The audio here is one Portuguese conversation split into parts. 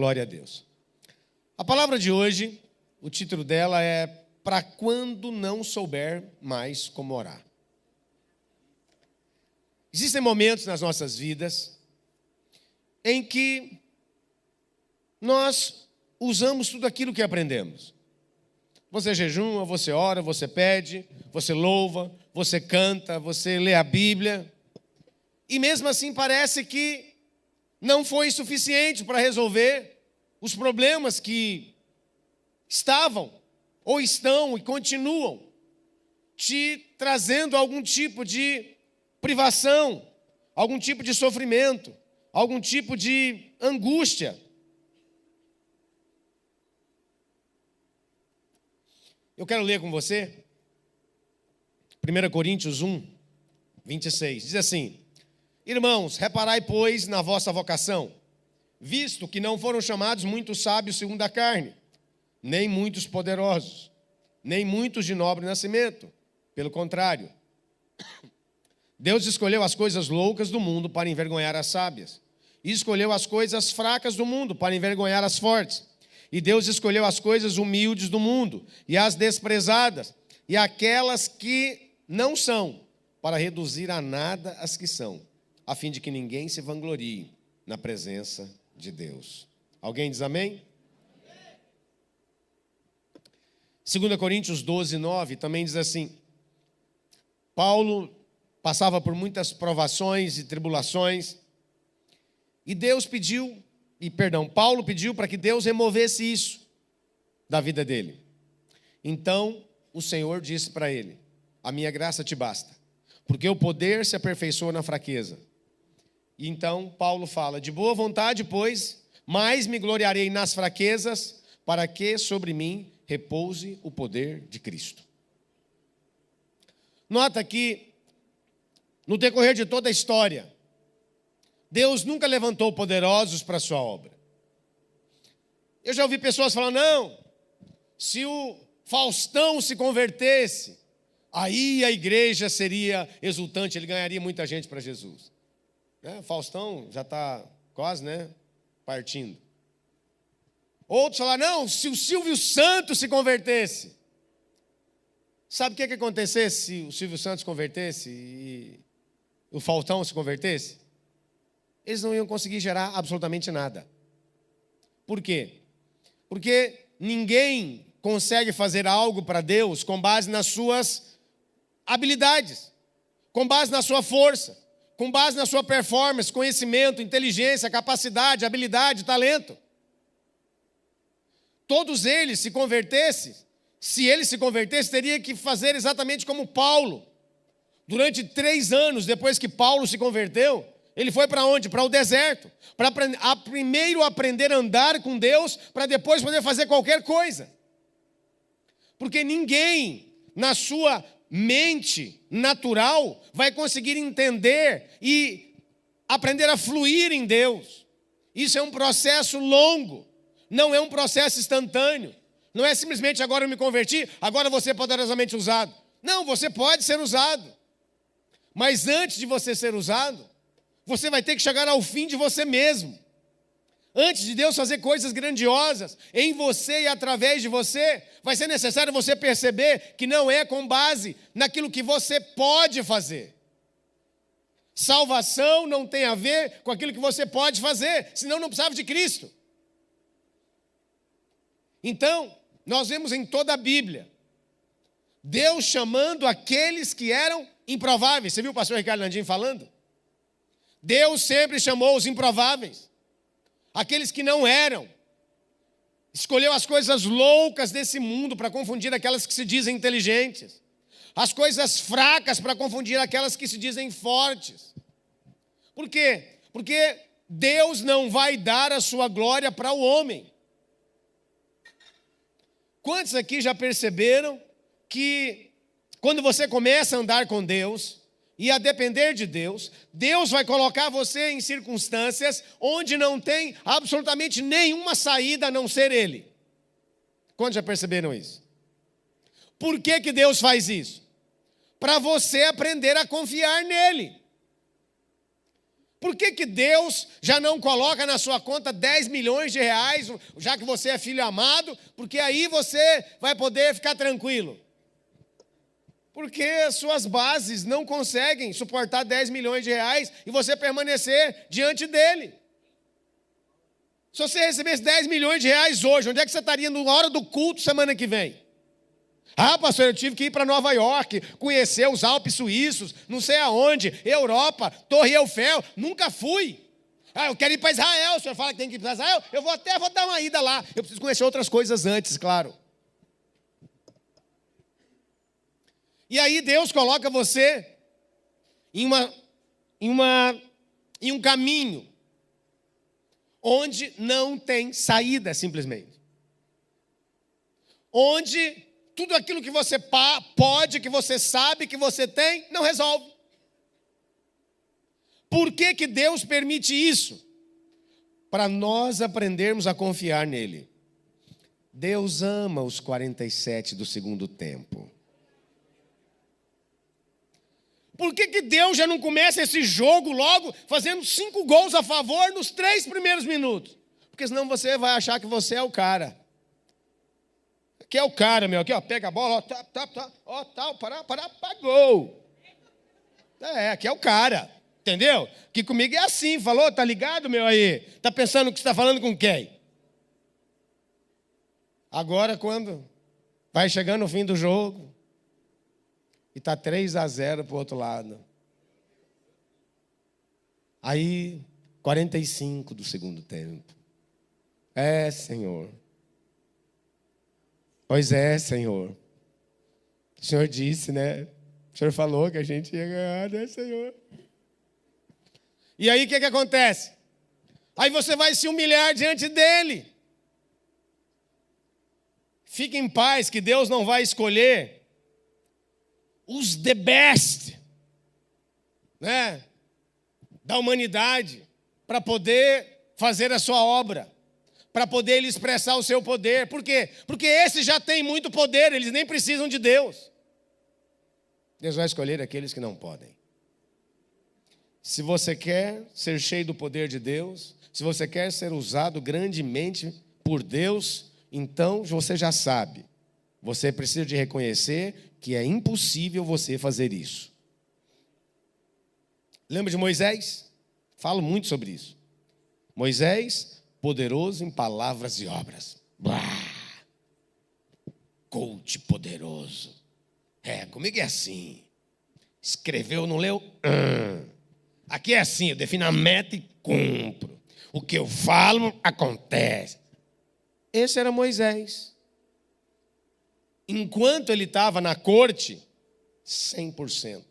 Glória a Deus. A palavra de hoje, o título dela é Para Quando Não Souber Mais Como Orar. Existem momentos nas nossas vidas em que nós usamos tudo aquilo que aprendemos. Você jejuma, você ora, você pede, você louva, você canta, você lê a Bíblia. E mesmo assim parece que não foi suficiente para resolver os problemas que estavam, ou estão e continuam te trazendo algum tipo de privação, algum tipo de sofrimento, algum tipo de angústia. Eu quero ler com você 1 Coríntios 1, 26. Diz assim: Irmãos, reparai, pois, na vossa vocação, visto que não foram chamados muitos sábios segundo a carne, nem muitos poderosos, nem muitos de nobre nascimento. Pelo contrário, Deus escolheu as coisas loucas do mundo para envergonhar as sábias, e escolheu as coisas fracas do mundo para envergonhar as fortes. E Deus escolheu as coisas humildes do mundo, e as desprezadas, e aquelas que não são, para reduzir a nada as que são, a fim de que ninguém se vanglorie na presença de Deus. Alguém diz amém? 2 Coríntios 12, 9, também diz assim: Paulo passava por muitas provações e tribulações, e Paulo pediu para que Deus removesse isso da vida dele. Então o Senhor disse para ele: a minha graça te basta, porque o poder se aperfeiçoa na fraqueza. E então Paulo fala: de boa vontade, pois, mais me gloriarei nas fraquezas, para que sobre mim repouse o poder de Cristo. Nota que, no decorrer de toda a história, Deus nunca levantou poderosos para a sua obra. Eu já ouvi pessoas falando: não, se o Faustão se convertesse, aí a igreja seria exultante, ele ganharia muita gente para Jesus. Faustão já está quase, partindo. Outros falaram: não, se o Silvio Santos se convertesse. Sabe o que ia acontecer se o Silvio Santos se convertesse e o Faustão se convertesse? Eles não iam conseguir gerar absolutamente nada. Por quê? Porque ninguém consegue fazer algo para Deus com base nas suas habilidades, com base na sua força, com base na sua performance, conhecimento, inteligência, capacidade, habilidade, talento. Todos eles se ele se convertesse, teria que fazer exatamente como Paulo. Durante 3 anos, depois que Paulo se converteu, ele foi para onde? Para o deserto. Para primeiro aprender a andar com Deus, para depois poder fazer qualquer coisa. Porque ninguém, na sua mente natural, vai conseguir entender e aprender a fluir em Deus. Isso é um processo longo, não é um processo instantâneo. Não é simplesmente agora eu me converti, agora você é poderosamente usado. Não, você pode ser usado. Mas antes de você ser usado, você vai ter que chegar ao fim de você mesmo. Antes de Deus fazer coisas grandiosas em você e através de você, vai ser necessário você perceber que não é com base naquilo que você pode fazer. Salvação não tem a ver com aquilo que você pode fazer, senão não precisava de Cristo. Então, nós vemos em toda a Bíblia Deus chamando aqueles que eram improváveis. Você viu o pastor Ricardo Landim falando? Deus sempre chamou os improváveis, aqueles que não eram. Escolheu as coisas loucas desse mundo para confundir aquelas que se dizem inteligentes, as coisas fracas para confundir aquelas que se dizem fortes. Por quê? Porque Deus não vai dar a sua glória para o homem. Quantos aqui já perceberam que quando você começa a andar com Deus e a depender de Deus, Deus vai colocar você em circunstâncias onde não tem absolutamente nenhuma saída a não ser Ele? Quantos já perceberam isso? Por que que Deus faz isso? Para você aprender a confiar nele. Por que Deus já não coloca na sua conta 10 milhões de reais, já que você é filho amado? Porque aí você vai poder ficar tranquilo. Porque as suas bases não conseguem suportar 10 milhões de reais e você permanecer diante dele. Se você recebesse 10 milhões de reais hoje, onde é que você estaria na hora do culto semana que vem? Ah, pastor, eu tive que ir para Nova York, conhecer os Alpes suíços, não sei aonde, Europa, Torre Eiffel, nunca fui. Ah, eu quero ir para Israel, o senhor fala que tem que ir para Israel, eu vou dar uma ida lá. Eu preciso conhecer outras coisas antes, claro. E aí Deus coloca você em um caminho onde não tem saída, simplesmente. Onde tudo aquilo que você pode, que você sabe, que você tem, não resolve. Por que Deus permite isso? Para nós aprendermos a confiar nele. Deus ama os 47 do segundo tempo. Por que Deus já não começa esse jogo logo fazendo 5 gols a favor nos 3 primeiros minutos? Porque senão você vai achar que você é o cara. Aqui é o cara, meu. Aqui, ó, pega a bola, ó, tal, gol. Aqui é o cara. Entendeu? Que comigo é assim, falou? Tá ligado, meu aí? Tá pensando que você está falando com quem? Agora, quando vai chegando o fim do jogo, e tá 3-0 pro outro lado. Aí, 45 do segundo tempo. Senhor. Pois é, Senhor. O Senhor disse, né? O Senhor falou que a gente ia ganhar, né, Senhor? E aí, o que acontece? Aí você vai se humilhar diante dele. Fique em paz, que Deus não vai escolher os the best, né, da humanidade para poder fazer a sua obra, para poder ele expressar o seu poder. Por quê? Porque esses já têm muito poder, eles nem precisam de Deus. Deus vai escolher aqueles que não podem. Se você quer ser cheio do poder de Deus, se você quer ser usado grandemente por Deus, então você já sabe. Você precisa de reconhecer que é impossível você fazer isso. Lembra de Moisés? Falo muito sobre isso. Moisés, poderoso em palavras e obras. Coach poderoso. Comigo é assim. Escreveu, não leu? Aqui é assim, eu defino a meta e cumpro. O que eu falo, acontece. Esse era Moisés. Enquanto ele estava na corte, 100%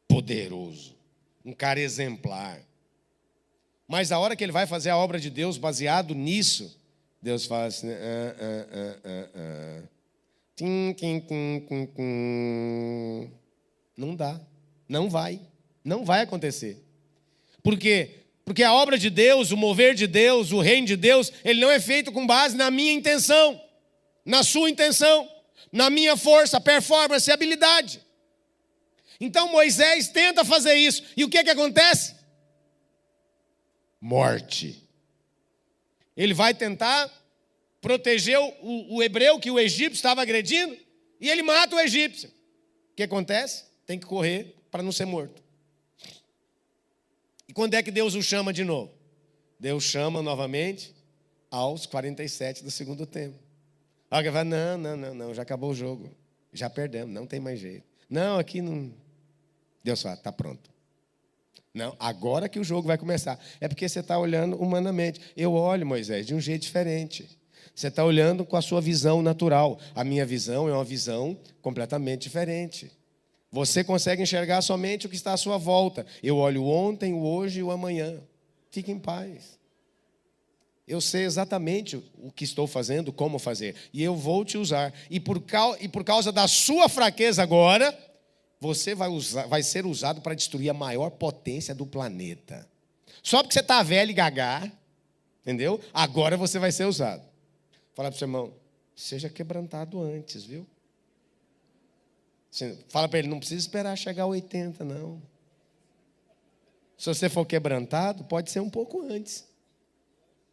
poderoso, um cara exemplar. Mas a hora que ele vai fazer a obra de Deus baseado nisso, Deus fala assim, não dá, não vai acontecer. Por quê? Porque a obra de Deus, o mover de Deus, o reino de Deus, ele não é feito com base na minha intenção, na sua intenção, na minha força, performance e habilidade. Então Moisés tenta fazer isso. E o que acontece? Morte. Ele vai tentar proteger o hebreu que o egípcio estava agredindo e ele mata o egípcio. O que acontece? Tem que correr para não ser morto. E quando é que Deus o chama de novo? Deus chama novamente aos 47 do segundo tempo. Alguém fala, não, já acabou o jogo. Já perdemos, não tem mais jeito. Não, aqui não. Deus fala, está pronto. Não, agora que o jogo vai começar. É porque você está olhando humanamente. Eu olho, Moisés, de um jeito diferente. Você está olhando com a sua visão natural. A minha visão é uma visão completamente diferente. Você consegue enxergar somente o que está à sua volta. Eu olho o ontem, o hoje e o amanhã. Fique em paz. Eu sei exatamente o que estou fazendo, como fazer. E eu vou te usar. E por causa da sua fraqueza agora, você vai ser usado para destruir a maior potência do planeta. Só porque você está velho e gagá, entendeu? Agora você vai ser usado. Fala para o seu irmão, seja quebrantado antes, viu? Fala para ele, não precisa esperar chegar a 80, não. Se você for quebrantado, pode ser um pouco antes.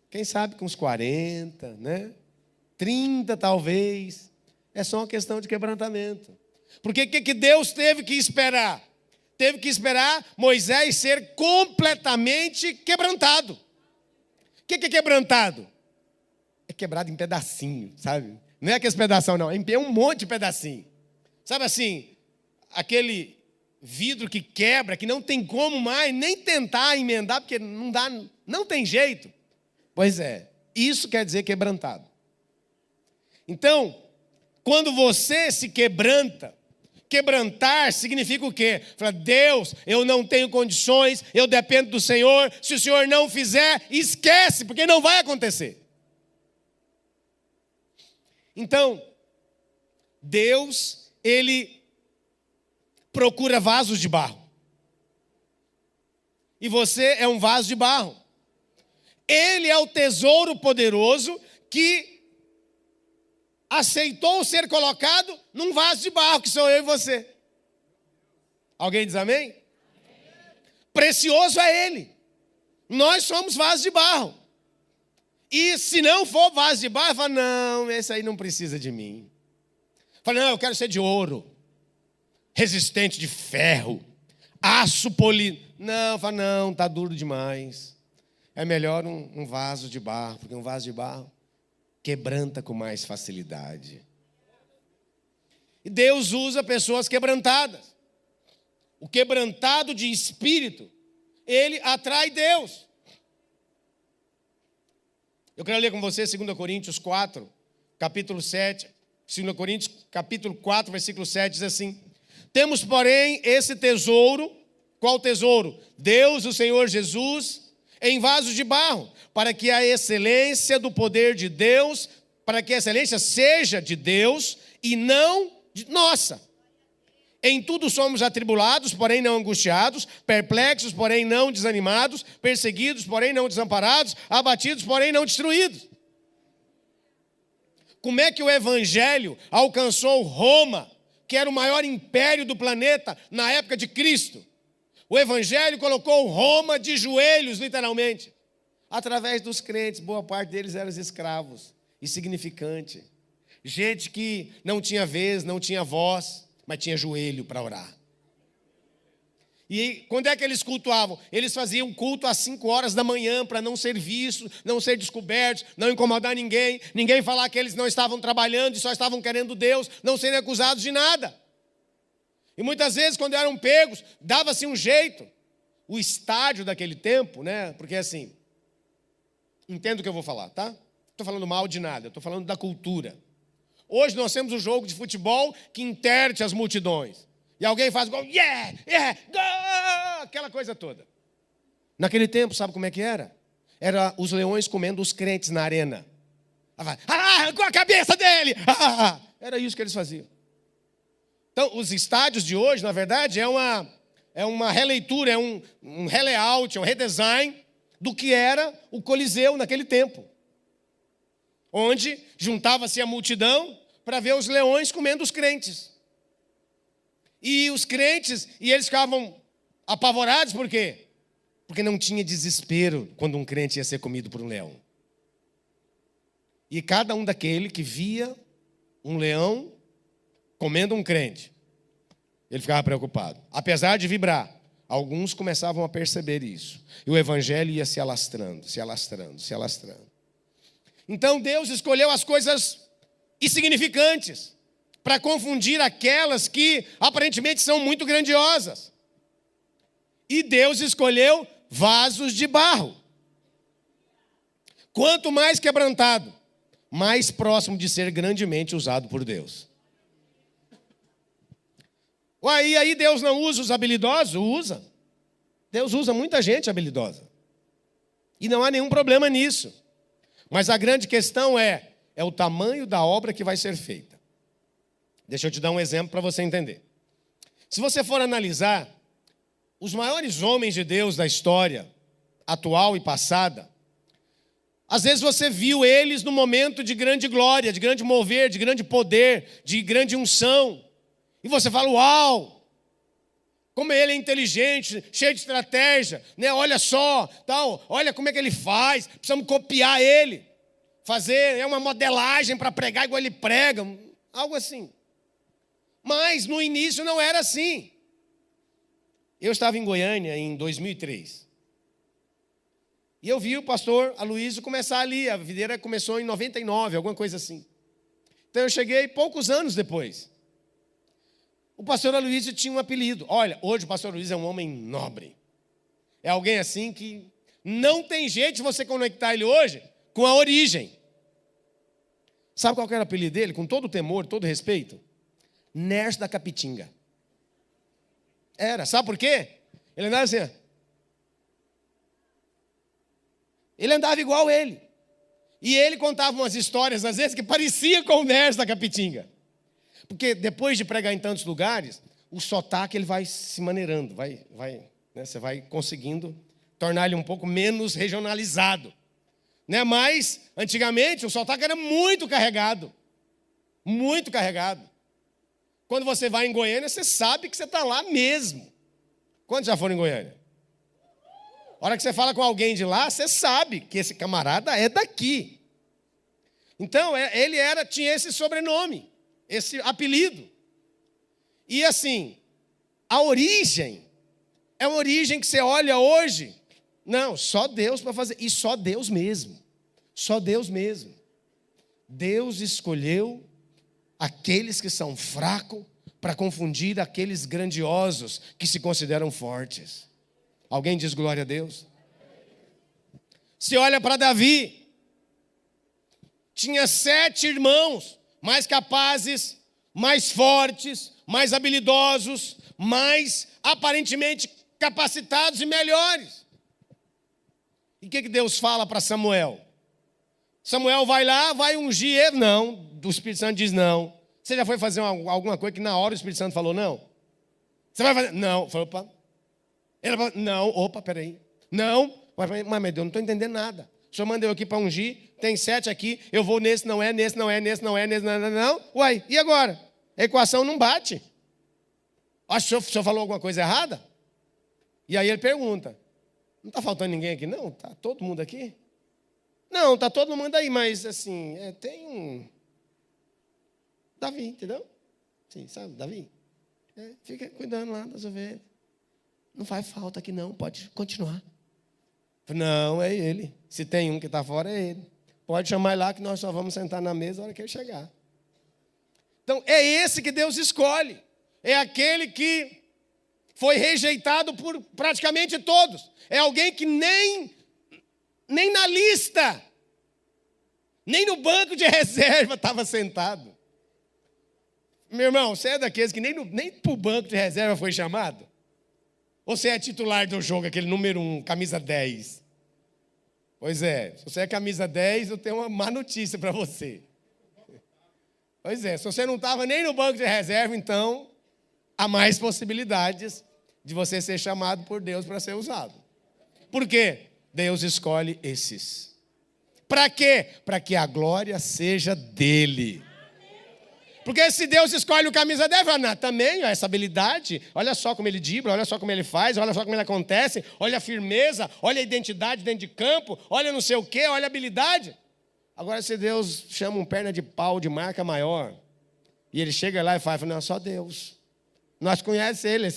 Quem sabe com uns 40, né? 30 talvez. É só uma questão de quebrantamento. Porque o que Deus teve que esperar? Teve que esperar Moisés ser completamente quebrantado. O que é quebrantado? É quebrado em pedacinho, sabe? Não é aqueles pedação, não. É um monte de pedacinho. Sabe assim, aquele vidro que quebra, que não tem como mais nem tentar emendar, porque não dá, não tem jeito. Pois é, isso quer dizer quebrantado. Então, quando você se quebranta, quebrantar significa o quê? Fala, Deus, eu não tenho condições, eu dependo do Senhor, se o Senhor não fizer, esquece, porque não vai acontecer. Então, Deus, Ele procura vasos de barro. E você é um vaso de barro. Ele é o tesouro poderoso que aceitou ser colocado num vaso de barro, que sou eu e você. Alguém diz amém? Precioso é Ele. Nós somos vasos de barro. E se não for vaso de barro, fala, não, esse aí não precisa de mim. Fala, não, eu quero ser de ouro, resistente de ferro, aço polido. Não, fala, não, está duro demais. É melhor um vaso de barro, porque um vaso de barro quebranta com mais facilidade. E Deus usa pessoas quebrantadas. O quebrantado de espírito, ele atrai Deus. Eu quero ler com você 2 Coríntios 4, capítulo 7. 2 Coríntios, capítulo 4, versículo 7, diz assim: temos, porém, esse tesouro. Qual tesouro? Deus, o Senhor Jesus, em vasos de barro, para que a excelência do poder de Deus, para que a excelência seja de Deus e não nossa. Em tudo somos atribulados, porém não angustiados, perplexos, porém não desanimados, perseguidos, porém não desamparados, abatidos, porém não destruídos. Como é que o Evangelho alcançou Roma, que era o maior império do planeta na época de Cristo? O Evangelho colocou Roma de joelhos, literalmente. Através dos crentes, boa parte deles eram escravos, insignificante. Gente que não tinha vez, não tinha voz, mas tinha joelho para orar. E quando é que eles cultuavam? Eles faziam culto às 5 horas da manhã para não ser vistos, não ser descobertos, não incomodar ninguém, ninguém falar que eles não estavam trabalhando e só estavam querendo Deus, não serem acusados de nada. E muitas vezes, quando eram pegos, dava-se um jeito. O estádio daquele tempo, né? Porque assim, entendo o que eu vou falar, tá? Não estou falando mal de nada, estou falando da cultura. Hoje nós temos um jogo de futebol que interte as multidões. E alguém faz gol, yeah, gol, aquela coisa toda. Naquele tempo, sabe como é que era? Era os leões comendo os crentes na arena. Arrancou a cabeça dele! Era isso que eles faziam. Então, os estádios de hoje, na verdade, é uma releitura, é um relayout, é um redesign do que era o Coliseu naquele tempo. Onde juntava-se a multidão para ver os leões comendo os crentes. E os crentes, e eles ficavam apavorados, por quê? Porque não tinha desespero quando um crente ia ser comido por um leão. E cada um daquele que via um leão comendo um crente, ele ficava preocupado. Apesar de vibrar, alguns começavam a perceber isso. E o evangelho ia se alastrando, se alastrando, se alastrando. Então Deus escolheu as coisas insignificantes para confundir aquelas que aparentemente são muito grandiosas. E Deus escolheu vasos de barro. Quanto mais quebrantado, mais próximo de ser grandemente usado por Deus. E aí Deus não usa os habilidosos? Usa. Deus usa muita gente habilidosa. E não há nenhum problema nisso. Mas a grande questão é o tamanho da obra que vai ser feita. Deixa eu te dar um exemplo para você entender. Se você for analisar, os maiores homens de Deus da história, atual e passada, às vezes você viu eles no momento de grande glória, de grande mover, de grande poder, de grande unção. E você fala, uau! como ele é inteligente, cheio de estratégia, né? Olha só, tal, olha como é que ele faz, precisamos copiar ele, fazer uma modelagem para pregar igual ele prega, algo assim. Mas no início não era assim. Eu estava em Goiânia em 2003. E eu vi o pastor Aloysio começar ali, a videira começou em 99, alguma coisa assim. Então eu cheguei poucos anos depois. O pastor Aloysio tinha um apelido. Olha, hoje o pastor Aloysio é um homem nobre. É alguém assim que não tem jeito de você conectar ele hoje com a origem. Sabe qual era o apelido dele? Com todo o temor, todo o respeito? Nerso da Capitinga. Era, sabe por quê? Ele andava assim, ó. Ele andava igual ele. E ele contava umas histórias, às vezes, que parecia com o Nerso da Capitinga. Porque depois de pregar em tantos lugares, o sotaque ele vai se maneirando, né, você vai conseguindo tornar ele um pouco menos regionalizado. Né? Mas, antigamente, o sotaque era muito carregado. Muito carregado. Quando você vai em Goiânia, você sabe que você está lá mesmo. Quantos já foram em Goiânia? A hora que você fala com alguém de lá, você sabe que esse camarada é daqui. Então, ele tinha esse sobrenome, esse apelido. E assim, a origem é uma origem que você olha hoje. Não, só Deus para fazer. E só Deus mesmo. Só Deus mesmo. Deus escolheu aqueles que são fracos para confundir aqueles grandiosos que se consideram fortes. Alguém diz glória a Deus? Se olha para Davi, tinha 7 irmãos mais capazes, mais fortes, mais habilidosos, mais aparentemente capacitados e melhores. E o que Deus fala para Samuel? Samuel vai lá, vai ungir ele. Não, o Espírito Santo diz não. Você já foi fazer alguma coisa que na hora o Espírito Santo falou não? Você vai fazer? Não. Falou, opa. Ele falou, não, opa, peraí. Não. Mas Deus, eu não estou entendendo nada. O senhor mandou eu aqui para ungir, tem 7 aqui, eu vou nesse, não é, nesse, não é, nesse, não é, nesse, não. Uai, e agora? A equação não bate. Acho que o senhor falou alguma coisa errada? E aí ele pergunta, não está faltando ninguém aqui não? Está todo mundo aqui? Não, está todo mundo aí, mas assim, tem um... Davi, entendeu? Sim, sabe, Davi? Fica cuidando lá das ovelhas. Não faz falta aqui não, pode continuar. Não, é ele. Se tem um que está fora, é ele. Pode chamar lá que nós só vamos sentar na mesa na hora que ele chegar. Então, é esse que Deus escolhe. É aquele que foi rejeitado por praticamente todos. É alguém que nem na lista, nem no banco de reserva estava sentado. Meu irmão, você é daqueles que nem para o banco de reserva foi chamado? Ou você é titular do jogo, aquele número 1, camisa 10? Pois é, se você é camisa 10, eu tenho uma má notícia para você. Pois é, se você não estava nem no banco de reserva, então há mais possibilidades de você ser chamado por Deus para ser usado. Por quê? Deus escolhe esses. Para quê? Para que a glória seja dele. Porque se Deus escolhe o camisa 10, fala, também essa habilidade, olha só como ele dribla, olha só como ele faz, olha só como ele acontece, olha a firmeza, olha a identidade dentro de campo, olha não sei o quê, olha a habilidade. Agora se Deus chama um perna de pau de marca maior, e ele chega lá e fala, não, só Deus. Nós conhecemos ele,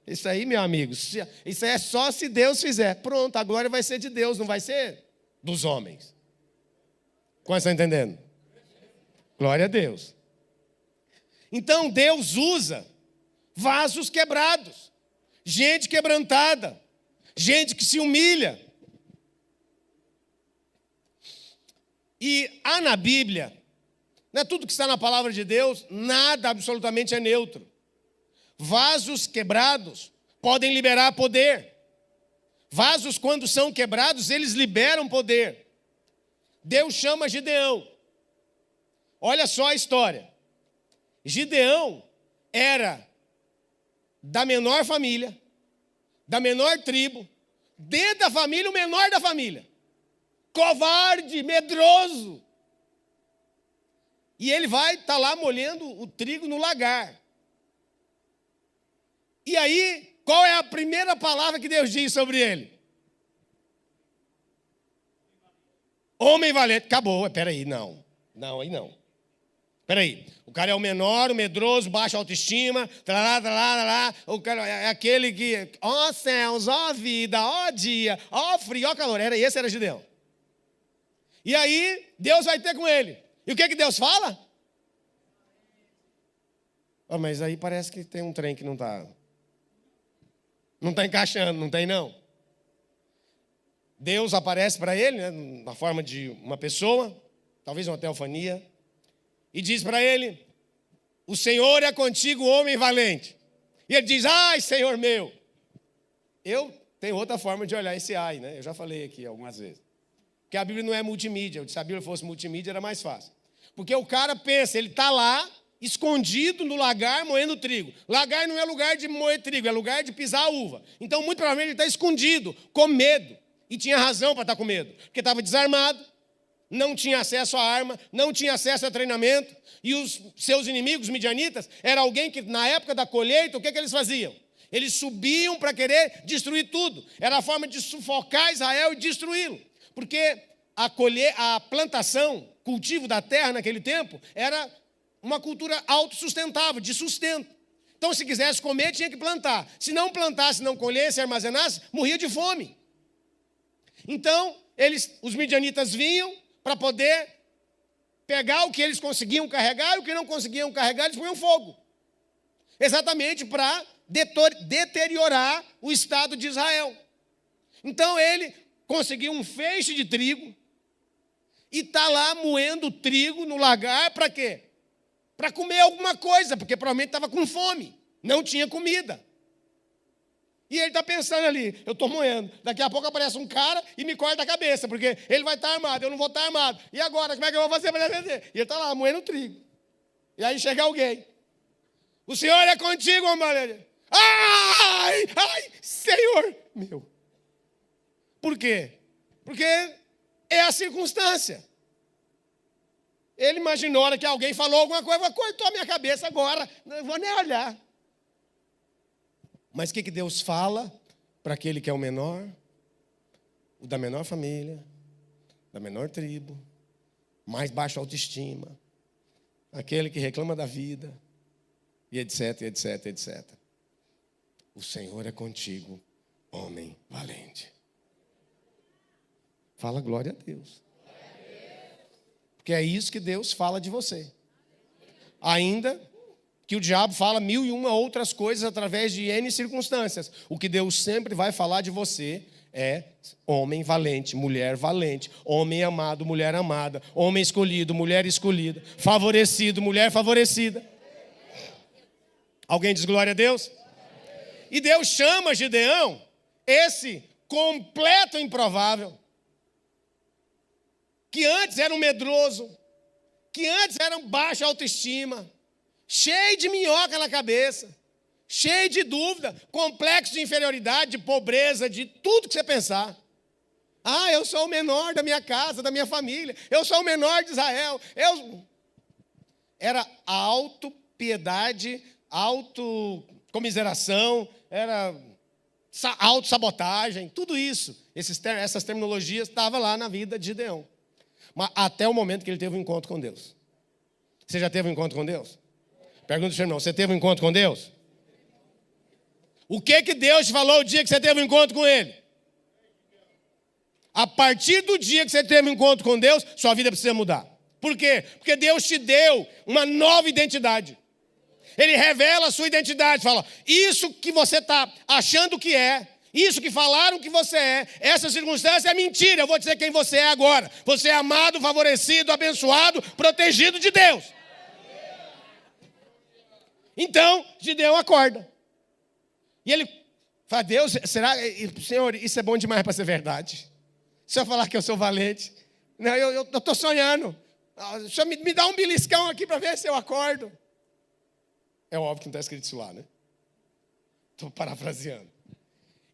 isso aí, meu amigo, isso é só se Deus fizer. Pronto, a glória vai ser de Deus, não vai ser dos homens. Como estão entendendo? Glória a Deus. Então Deus usa vasos quebrados, gente quebrantada, gente que se humilha. E há na Bíblia, não é tudo que está na palavra de Deus, nada absolutamente é neutro. Vasos quebrados podem liberar poder. Vasos, quando são quebrados, eles liberam poder. Deus chama Gideão. Olha só a história. Gideão era da menor família, da menor tribo, dentro da família, o menor da família. Covarde, medroso. E ele vai estar lá molhando o trigo no lagar. E aí, qual é a primeira palavra que Deus diz sobre ele? Homem valente. Acabou. Peraí, não. Não, aí não. Peraí. O cara é o menor, o medroso, baixa autoestima. O cara é aquele que... Ó céus, ó vida, ó dia, ó frio, ó calor. Esse era Gideão. E aí, Deus vai ter com ele. E o que Deus fala? Oh, mas aí parece que tem um trem que não está encaixando, não tem não. Deus aparece para ele, né, na forma de uma pessoa, talvez uma teofania, e diz para ele: o Senhor é contigo, homem valente. E ele diz: ai, Senhor meu. Eu tenho outra forma de olhar esse ai, né? Eu já falei aqui algumas vezes. Porque a Bíblia não é multimídia. Se a Bíblia fosse multimídia, era mais fácil. Porque o cara pensa, ele está lá, escondido no lagar, moendo trigo. Lagar não é lugar de moer trigo, é lugar de pisar a uva. Então, muito provavelmente, ele está escondido, com medo. E tinha razão para estar com medo. Porque estava desarmado, não tinha acesso à arma, não tinha acesso a treinamento. E os seus inimigos midianitas era alguém que, na época da colheita, o que eles faziam? Eles subiam para querer destruir tudo. Era a forma de sufocar Israel e destruí-lo. Porque a plantação, cultivo da terra naquele tempo, era uma cultura autossustentável, de sustento. Então, se quisesse comer, tinha que plantar. Se não plantasse, não colhesse, armazenasse, morria de fome. Então, os midianitas vinham para poder pegar o que eles conseguiam carregar, e o que não conseguiam carregar, eles punham fogo. Exatamente para deteriorar o Estado de Israel. Então, ele conseguiu um feixe de trigo e está lá moendo trigo no lagar para quê? Para comer alguma coisa, porque provavelmente estava com fome, não tinha comida. E ele está pensando ali, eu estou moendo, daqui a pouco aparece um cara e me corta a cabeça, porque ele vai estar armado, eu não vou estar armado. E agora, como é que eu vou fazer para defender? E ele está lá moendo trigo. E aí chega alguém. O Senhor é contigo, homem. Ai, Senhor meu. Por quê? Porque é a circunstância. Ele imaginou que alguém falou alguma coisa, cortou a minha cabeça agora, não vou nem olhar. Mas o que Deus fala para aquele que é o menor, o da menor família, da menor tribo, mais baixa autoestima, aquele que reclama da vida, e etc, etc, etc. O Senhor é contigo, homem valente. Fala glória a Deus. Porque é isso que Deus fala de você. Ainda que o diabo fala 1001 outras coisas através de N circunstâncias. O que Deus sempre vai falar de você é homem valente, mulher valente, homem amado, mulher amada, homem escolhido, mulher escolhida, favorecido, mulher favorecida. Alguém diz glória a Deus? E Deus chama Gideão, esse completo improvável, que antes era um medroso, que antes era um baixa autoestima, cheio de minhoca na cabeça, cheio de dúvida, complexo de inferioridade, de pobreza, de tudo que você pensar. Ah, eu sou o menor da minha casa, da minha família, eu sou o menor de Israel. Era autopiedade, autocomiseração, era autossabotagem, tudo isso, essas terminologias estavam lá na vida de Gideão. Mas até o momento que ele teve um encontro com Deus. Você já teve um encontro com Deus? Pergunta para o seu irmão, você teve um encontro com Deus? O que Deus te falou o dia que você teve um encontro com Ele? A partir do dia que você teve um encontro com Deus, sua vida precisa mudar. Por quê? Porque Deus te deu uma nova identidade. Ele revela a sua identidade, fala, isso que você está achando que é, isso que falaram que você é, essa circunstância é mentira, eu vou dizer quem você é agora. Você é amado, favorecido, abençoado, protegido de Deus. Então, Gideão acorda. E ele fala, Deus, será, Senhor, isso é bom demais para ser verdade. Se eu falar que eu sou valente, não, eu estou sonhando. O Senhor me dá um beliscão aqui para ver se eu acordo. É óbvio que não está escrito isso lá, né? Estou parafraseando.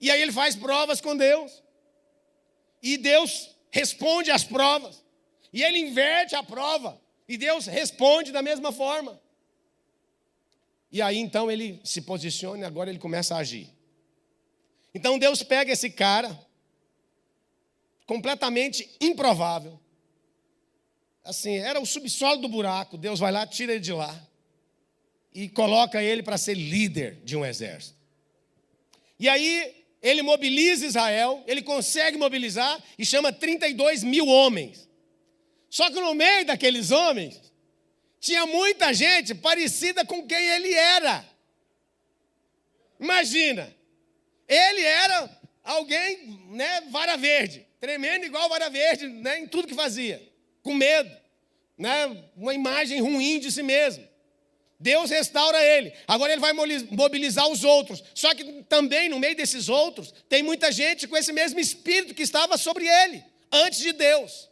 E aí ele faz provas com Deus. E Deus responde às provas. E ele inverte a prova. E Deus responde da mesma forma. E aí então ele se posiciona e agora ele começa a agir. Então Deus pega esse cara, completamente improvável. Assim, era o subsolo do buraco. Deus vai lá, tira ele de lá e coloca ele para ser líder de um exército. E aí ele mobiliza Israel, ele consegue mobilizar e chama 32 mil homens. Só que no meio daqueles homens, tinha muita gente parecida com quem ele era. Imagina, ele era alguém, né, vara verde, tremendo igual vara verde, né, em tudo que fazia, com medo, né, uma imagem ruim de si mesmo. Deus restaura ele. Agora ele vai mobilizar os outros. Só que também no meio desses outros tem muita gente com esse mesmo espírito que estava sobre ele antes de Deus.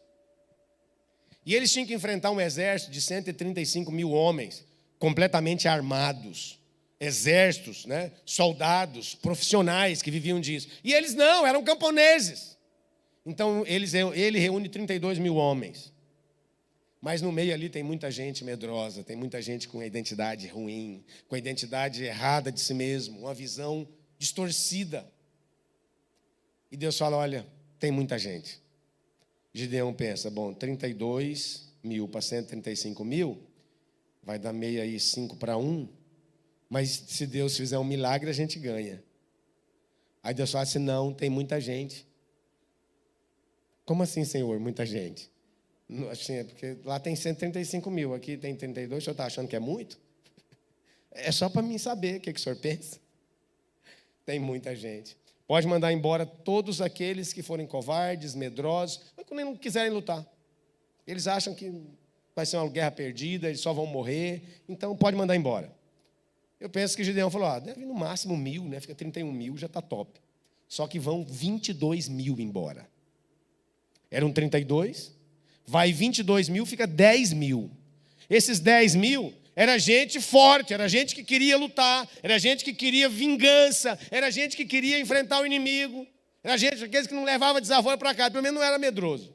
E eles tinham que enfrentar um exército de 135 mil homens completamente armados. Exércitos, né? Soldados, profissionais que viviam disso. E eles não, eram camponeses. Então ele reúne 32 mil homens. Mas no meio ali tem muita gente medrosa, tem muita gente com a identidade ruim, com a identidade errada de si mesmo, uma visão distorcida. E Deus fala, olha, tem muita gente. Gideão pensa, bom, 32 mil para 135 mil, vai dar meio aí 5 para 1, mas se Deus fizer um milagre, a gente ganha. Aí Deus fala assim, não, tem muita gente. Como assim, Senhor, muita gente? Assim, é porque lá tem 135 mil, aqui tem 32, o senhor está achando que é muito? É só para mim saber o que o senhor pensa. Tem muita gente. Pode mandar embora todos aqueles que forem covardes, medrosos, mas que não quiserem lutar. Eles acham que vai ser uma guerra perdida, eles só vão morrer, então pode mandar embora. Eu penso que Gideão falou, deve ir no máximo 1.000, né? Fica 31 mil, já está top. Só que vão 22 mil embora. Eram 32, vai 22 mil, fica 10 mil. Esses 10 mil era gente forte, era gente que queria lutar, era gente que queria vingança, era gente que queria enfrentar o inimigo, era gente, aqueles que não levava desaforo para cá, pelo menos não era medroso.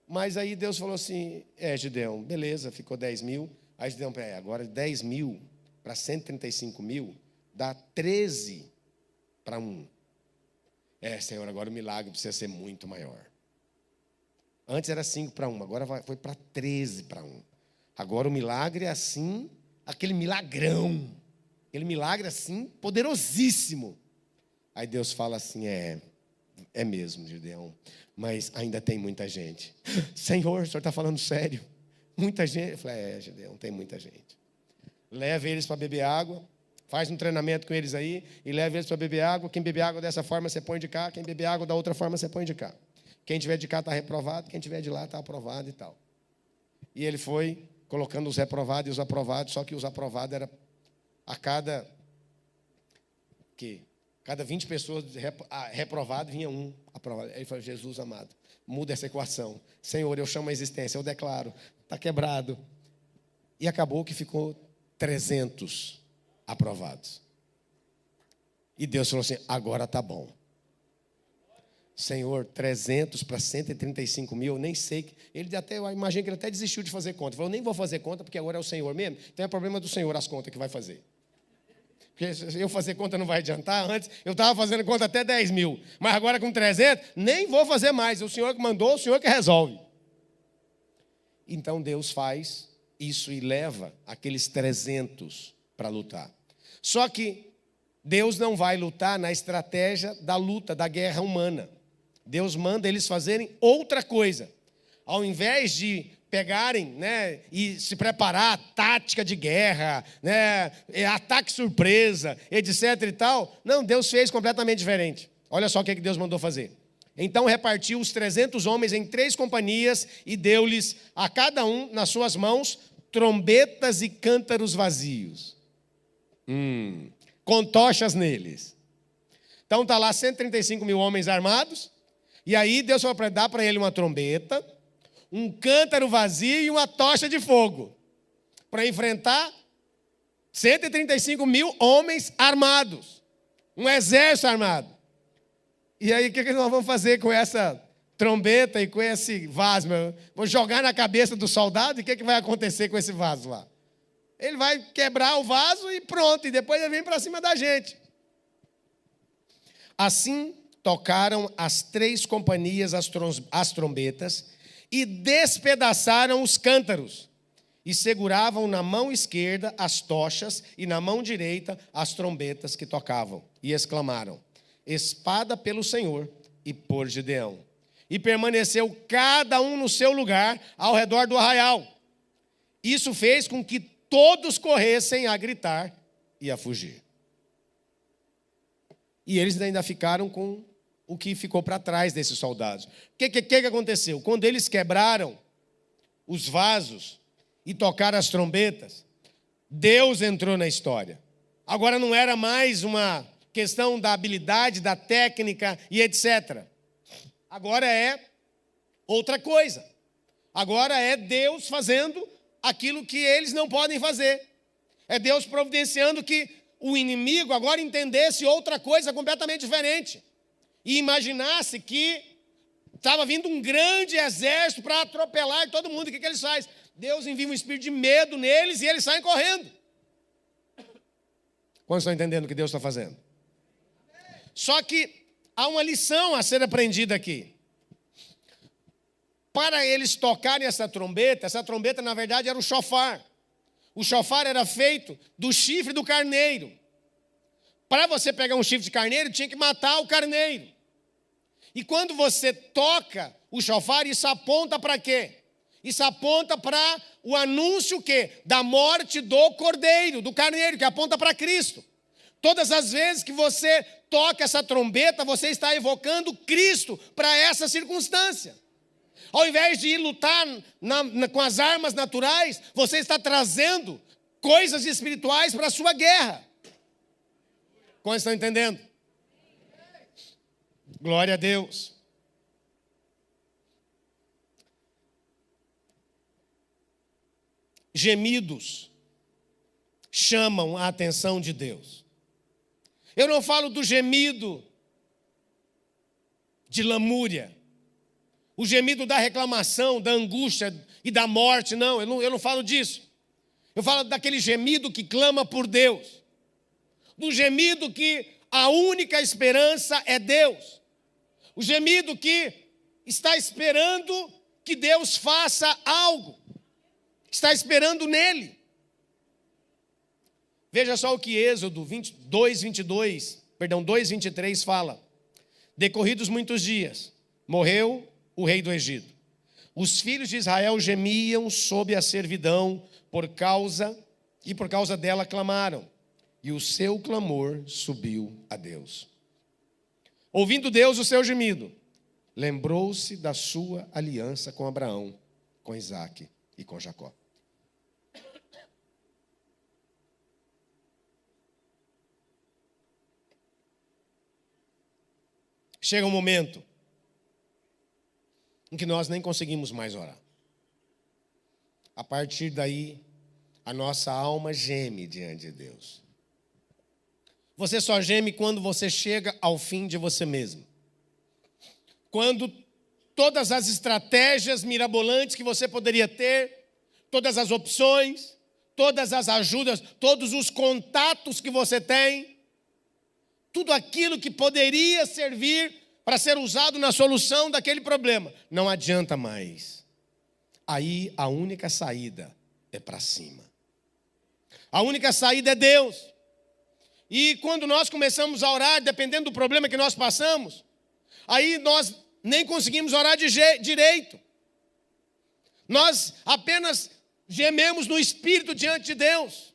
Mas aí Deus falou assim, Gideão, beleza, ficou 10 mil. Aí Gideão, agora 10 mil para 135 mil, dá 13 para 1. Senhor, agora o milagre precisa ser muito maior. Antes era 5 para 1, agora foi para 13 para 1. Agora o milagre é assim, aquele milagrão. Aquele milagre assim, poderosíssimo. Aí Deus fala assim, é mesmo, Gideão, mas ainda tem muita gente. Senhor, o senhor está falando sério? Muita gente? Eu falei, Gideão, tem muita gente. Leva eles para beber água, faz um treinamento com eles aí, e leva eles para beber água. Quem beber água dessa forma, você põe de cá. Quem beber água da outra forma, você põe de cá. Quem tiver de cá está reprovado, quem tiver de lá está aprovado e tal. E ele foi colocando os reprovados e os aprovados, só que os aprovados era a cada 20 pessoas reprovado, vinha um aprovado. Aí ele falou, Jesus amado, muda essa equação. Senhor, eu chamo a existência, eu declaro, está quebrado. E acabou que ficou 300 aprovados. E Deus falou assim, agora está bom. Senhor, 300 para 135 mil, eu nem sei. Eu imagino que ele até desistiu de fazer conta. Ele falou, eu nem vou fazer conta, porque agora é o Senhor mesmo. Então é problema do Senhor as contas que vai fazer. Porque se eu fazer conta não vai adiantar. Antes eu estava fazendo conta até 10 mil. Mas agora com 300, nem vou fazer mais. O Senhor que mandou, o Senhor que resolve. Então Deus faz isso e leva aqueles 300 para lutar. Só que Deus não vai lutar na estratégia da luta, da guerra humana. Deus manda eles fazerem outra coisa. Ao invés de pegarem, né, e se preparar, tática de guerra, né, ataque surpresa, etc e tal. Não, Deus fez completamente diferente. Olha só o que Deus mandou fazer. Então repartiu os 300 homens em 3 companhias e deu-lhes a cada um, nas suas mãos, trombetas e cântaros vazios. Com tochas neles. Então está lá 135 mil homens armados. E aí Deus vai dar para ele uma trombeta, um cântaro vazio e uma tocha de fogo. Para enfrentar 135 mil homens armados. Um exército armado. E aí o que nós vamos fazer com essa trombeta e com esse vaso? Vou jogar na cabeça do soldado e o que vai acontecer com esse vaso lá? Ele vai quebrar o vaso e pronto, e depois ele vem para cima da gente. Assim tocaram as 3 companhias as trombetas e despedaçaram os cântaros, e seguravam na mão esquerda as tochas e na mão direita as trombetas que tocavam, e exclamaram: espada pelo Senhor e por Gideão. E permaneceu cada um no seu lugar ao redor do arraial. Isso fez com que todos corressem a gritar e a fugir. E eles ainda ficaram com o que ficou para trás desses soldados. O que aconteceu? Quando eles quebraram os vasos e tocaram as trombetas, Deus entrou na história. Agora não era mais uma questão da habilidade, da técnica e etc. Agora é outra coisa. Agora é Deus fazendo aquilo que eles não podem fazer. É Deus providenciando que o inimigo agora entendesse outra coisa completamente diferente. E imaginasse que estava vindo um grande exército para atropelar todo mundo. O que eles fazem? Deus envia um espírito de medo neles e eles saem correndo. Quantos estão entendendo o que Deus está fazendo? Só que há uma lição a ser aprendida aqui. Para eles tocarem essa trombeta na verdade era o chofar. O chofar era feito do chifre do carneiro. Para você pegar um chifre de carneiro, tinha que matar o carneiro. E quando você toca o chofar, isso aponta para quê? Isso aponta para o anúncio quê? Da morte do cordeiro, do carneiro, que aponta para Cristo. Todas as vezes que você toca essa trombeta, você está evocando Cristo para essa circunstância. Ao invés de ir lutar com as armas naturais, você está trazendo coisas espirituais para a sua guerra. Como estão entendendo? Glória a Deus. Gemidos chamam a atenção de Deus. Eu não falo do gemido de lamúria, o gemido da reclamação, da angústia e da morte, não, eu não falo disso. Eu falo daquele gemido que clama por Deus, do gemido que a única esperança é Deus, o gemido que está esperando que Deus faça algo, está esperando nele. Veja só o que Êxodo 2:23 fala. Decorridos muitos dias, morreu o rei do Egito. Os filhos de Israel gemiam sob a servidão por causa dela clamaram. E o seu clamor subiu a Deus. Ouvindo Deus o seu gemido, lembrou-se da sua aliança com Abraão, com Isaque e com Jacó. Chega um momento em que nós nem conseguimos mais orar. A partir daí, a nossa alma geme diante de Deus. Você só geme quando você chega ao fim de você mesmo. Quando todas as estratégias mirabolantes que você poderia ter, todas as opções, todas as ajudas, todos os contatos que você tem, tudo aquilo que poderia servir para ser usado na solução daquele problema, não adianta mais. Aí a única saída é para cima. A única saída é Deus. E quando nós começamos a orar, dependendo do problema que nós passamos, aí nós nem conseguimos orar direito. Nós apenas gememos no Espírito diante de Deus.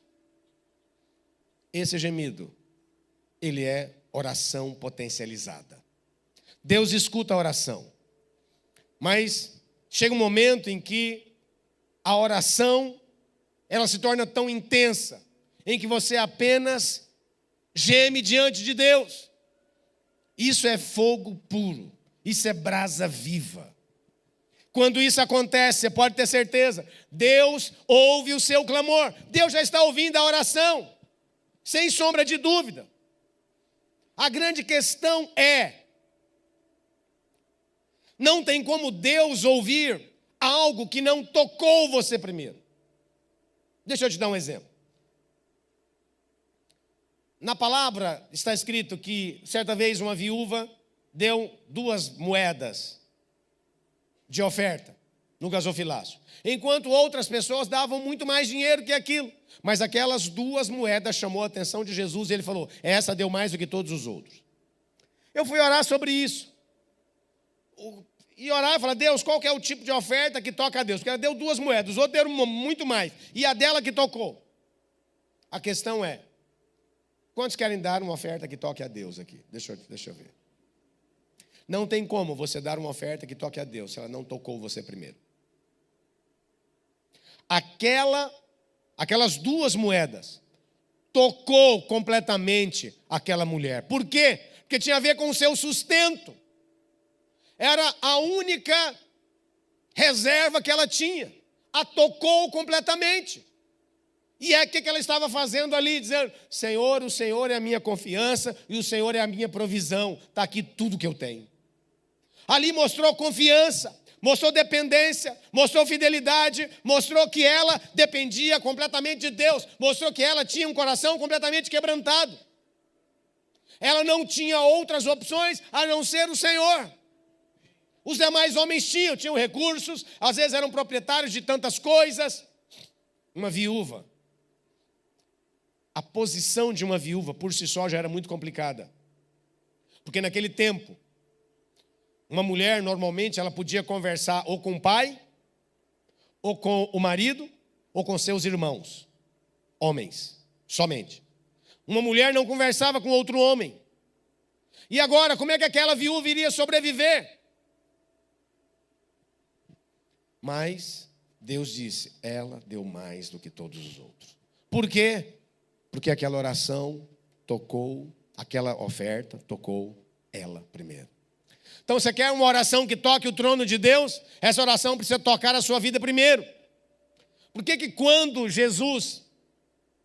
Esse gemido, ele é oração potencializada. Deus escuta a oração. Mas chega um momento em que a oração, ela se torna tão intensa, em que você apenas geme diante de Deus. Isso é fogo puro, isso é brasa viva. Quando isso acontece, você pode ter certeza, Deus ouve o seu clamor. Deus já está ouvindo a oração, sem sombra de dúvida. A grande questão é, não tem como Deus ouvir algo que não tocou você primeiro. Deixa eu te dar um exemplo. Na palavra está escrito que certa vez uma viúva deu 2 moedas de oferta no gasofilácio, enquanto outras pessoas davam muito mais dinheiro que aquilo. Mas aquelas 2 moedas chamou a atenção de Jesus e ele falou: essa deu mais do que todos os outros. Eu fui orar sobre isso. E orar e falar: Deus, qual que é o tipo de oferta que toca a Deus? Porque ela deu 2 moedas, os outros deram muito mais. E a dela que tocou. A questão é: quantos querem dar uma oferta que toque a Deus aqui? Deixa eu ver. Não tem como você dar uma oferta que toque a Deus se ela não tocou você primeiro. Aquelas 2 moedas tocou completamente aquela mulher. Por quê? Porque tinha a ver com o seu sustento. Era a única reserva que ela tinha. A tocou completamente. E o que ela estava fazendo ali? Dizendo: Senhor, o Senhor é a minha confiança e o Senhor é a minha provisão. Está aqui tudo que eu tenho. Ali mostrou confiança, mostrou dependência, mostrou fidelidade, mostrou que ela dependia completamente de Deus, mostrou que ela tinha um coração completamente quebrantado. Ela não tinha outras opções a não ser o Senhor. Os demais homens tinham recursos, às vezes eram proprietários de tantas coisas. Uma viúva. A posição de uma viúva por si só já era muito complicada. Porque naquele tempo, uma mulher normalmente ela podia conversar ou com o pai, ou com o marido, ou com seus irmãos. Homens, somente. Uma mulher não conversava com outro homem. E agora, como é que aquela viúva iria sobreviver? Mas Deus disse: ela deu mais do que todos os outros. Por quê? Porque aquela oração tocou, aquela oferta tocou ela primeiro. Então, você quer uma oração que toque o trono de Deus? Essa oração precisa tocar a sua vida primeiro. Por que quando Jesus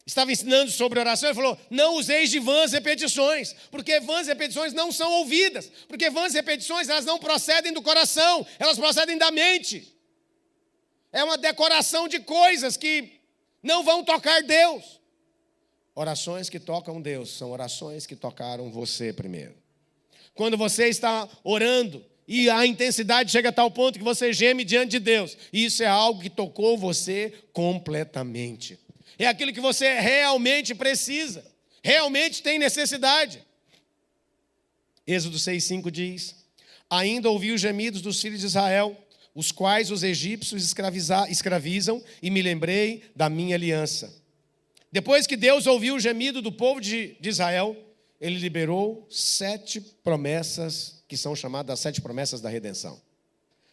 estava ensinando sobre oração, ele falou: não useis de vãs repetições, porque vãs repetições não são ouvidas, porque vãs repetições elas não procedem do coração, elas procedem da mente. É uma decoração de coisas que não vão tocar Deus. Orações que tocam Deus são orações que tocaram você primeiro. Quando você está orando e a intensidade chega a tal ponto que você geme diante de Deus, isso é algo que tocou você completamente. É aquilo que você realmente precisa, realmente tem necessidade. Êxodo 6,5 diz: ainda ouvi os gemidos dos filhos de Israel, os quais os egípcios escravizam, e me lembrei da minha aliança. Depois que Deus ouviu o gemido do povo de Israel, ele liberou 7 promessas, que são chamadas as 7 promessas da redenção.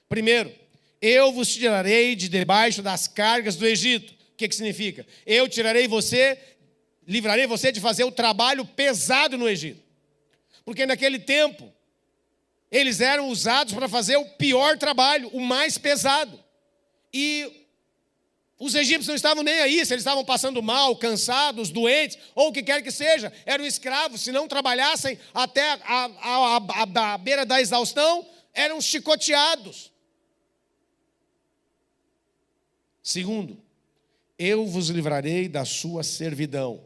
Primeiro, eu vos tirarei de debaixo das cargas do Egito. O que significa? Eu tirarei você, livrarei você de fazer o trabalho pesado no Egito. Porque naquele tempo, eles eram usados para fazer o pior trabalho, o mais pesado. E os egípcios não estavam nem aí, se eles estavam passando mal, cansados, doentes, ou o que quer que seja, eram escravos. Se não trabalhassem até a beira da exaustão, eram chicoteados. Segundo, eu vos livrarei da sua servidão.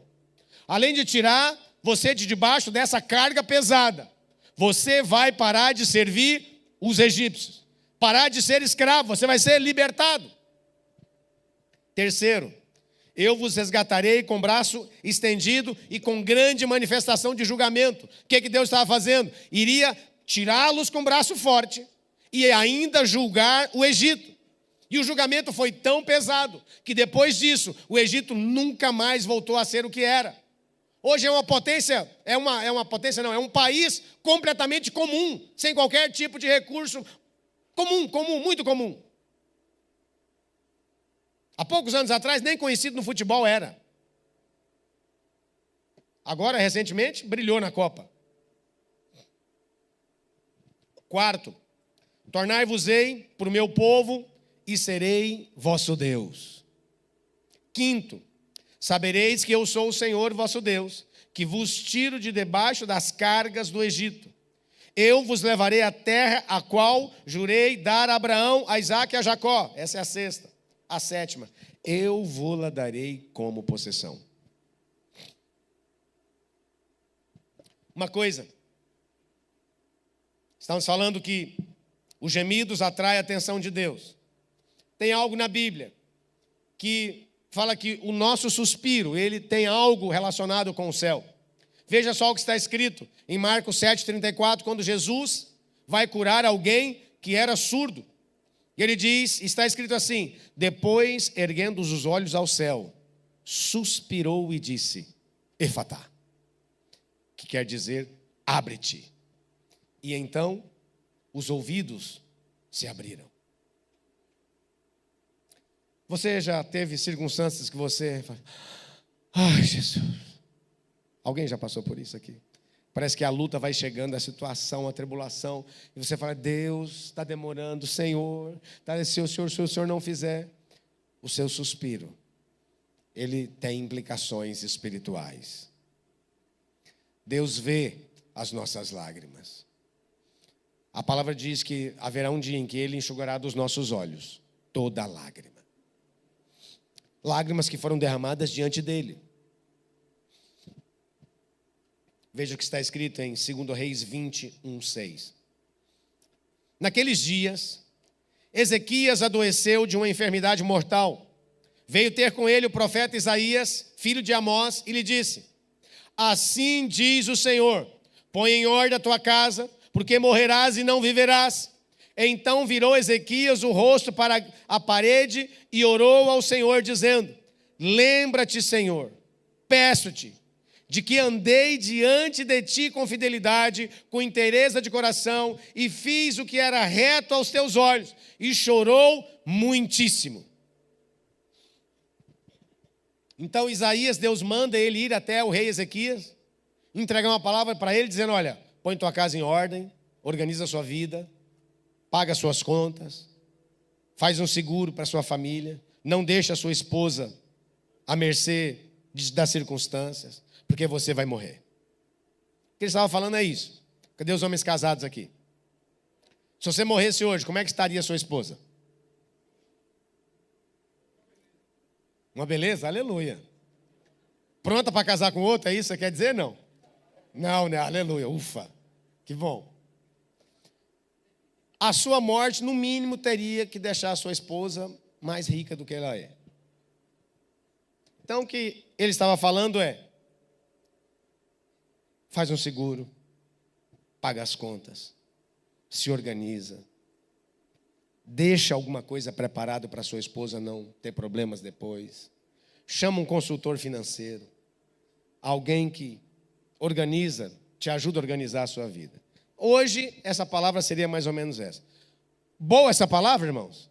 Além de tirar você de debaixo dessa carga pesada, você vai parar de servir os egípcios, parar de ser escravo, você vai ser libertado. Terceiro, eu vos resgatarei com braço estendido e com grande manifestação de julgamento. O que Deus estava fazendo? Iria tirá-los com braço forte e ainda julgar o Egito. E o julgamento foi tão pesado que depois disso o Egito nunca mais voltou a ser o que era. Hoje é uma potência, é um país completamente comum, sem qualquer tipo de recurso. Comum, muito comum. Há poucos anos atrás, nem conhecido no futebol era. Agora, recentemente, brilhou na Copa. Quarto, tornai-vos-ei por meu povo e serei vosso Deus. Quinto, sabereis que eu sou o Senhor vosso Deus, que vos tiro de debaixo das cargas do Egito. Eu vos levarei à terra a qual jurei dar a Abraão, a Isaque e a Jacó. Essa é a sexta. A sétima, eu vou-la darei como possessão. uma coisa. Estamos falando que os gemidos atraem a atenção de Deus. Tem algo na Bíblia que fala que o nosso suspiro, ele tem algo relacionado com o céu. Veja só o que está escrito em Marcos 7,34, quando Jesus vai curar alguém que era surdo. E ele diz, está escrito assim: depois, erguendo os olhos ao céu, suspirou e disse, Efatá, que quer dizer, abre-te. E então, os ouvidos se abriram. Você já teve circunstâncias que você fala, ai, Jesus. Alguém já passou por isso aqui? Parece que a luta vai chegando, a situação, a tribulação, e você fala, Deus, está demorando, Senhor, se o Senhor não fizer, o seu suspiro, ele tem implicações espirituais. Deus vê as nossas lágrimas. A palavra diz que haverá um dia em que Ele enxugará dos nossos olhos toda lágrima. Lágrimas que foram derramadas diante dEle. Veja o que está escrito em 2 Reis 21:6. Naqueles dias, Ezequias adoeceu de uma enfermidade mortal. Veio ter com ele o profeta Isaías, filho de Amós, e lhe disse, assim diz o Senhor, põe em ordem a tua casa, porque morrerás e não viverás. Então virou Ezequias o rosto para a parede e orou ao Senhor, dizendo, lembra-te, Senhor, peço-te, de que andei diante de ti com fidelidade, com inteireza de coração, e fiz o que era reto aos teus olhos, e chorou muitíssimo. Então Isaías, Deus manda ele ir até o rei Ezequias, entregar uma palavra para ele, dizendo, olha, põe tua casa em ordem, organiza a sua vida, paga as suas contas, faz um seguro para a sua família, não deixa a sua esposa à mercê das circunstâncias, porque você vai morrer. O que ele estava falando é isso. Cadê os homens casados aqui? Se você morresse hoje, como é que estaria a sua esposa? Uma beleza? Aleluia. Pronta para casar com outro, é isso que você quer dizer? Não. Não, né? Aleluia. Ufa. Que bom. A sua morte, no mínimo, teria que deixar a sua esposa mais rica do que ela é. Então, o que ele estava falando é, faz um seguro, paga as contas, se organiza, deixa alguma coisa preparada para sua esposa não ter problemas depois, chama um consultor financeiro, alguém que organiza, te ajuda a organizar a sua vida. Hoje, essa palavra seria mais ou menos essa. Boa essa palavra, irmãos?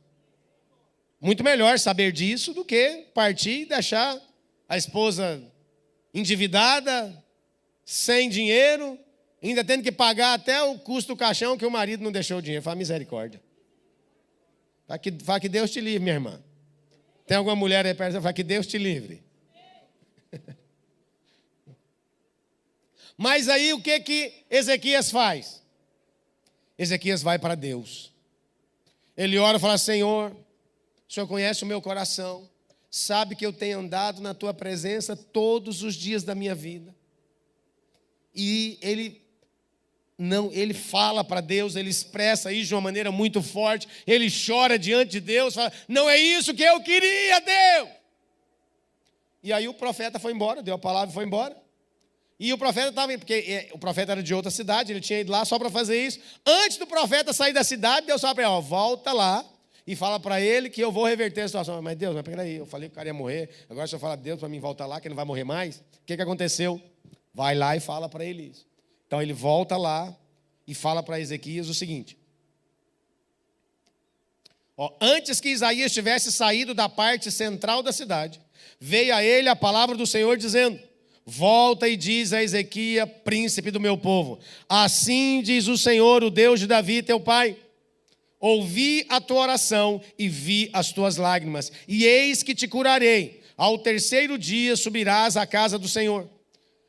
Muito melhor saber disso do que partir e deixar a esposa endividada, sem dinheiro, ainda tendo que pagar até o custo do caixão que o marido não deixou o dinheiro. Fala, misericórdia. Fala que Deus te livre, minha irmã. Tem alguma mulher aí perto? Fala que Deus te livre. Mas aí o que Ezequias faz? Ezequias vai para Deus. Ele ora e fala, Senhor, o Senhor conhece o meu coração, sabe que eu tenho andado na tua presença todos os dias da minha vida. E ele fala para Deus, ele expressa isso de uma maneira muito forte, ele chora diante de Deus, fala, não é isso que eu queria, Deus. E aí o profeta foi embora, deu a palavra e foi embora. E o profeta estava, porque o profeta era de outra cidade, ele tinha ido lá só para fazer isso. Antes do profeta sair da cidade, Deus fala para ele, volta lá e fala para ele que eu vou reverter a situação. Mas Deus, peraí, eu falei que o cara ia morrer, agora o Senhor fala, Deus, para mim voltar lá, que ele não vai morrer mais. O que aconteceu? Vai lá e fala para ele isso. Então ele volta lá e fala para Ezequias o seguinte. Antes que Isaías tivesse saído da parte central da cidade, veio a ele a palavra do Senhor dizendo, volta e diz a Ezequias, príncipe do meu povo, assim diz o Senhor, o Deus de Davi, teu pai, ouvi a tua oração e vi as tuas lágrimas, e eis que te curarei, ao terceiro dia subirás à casa do Senhor,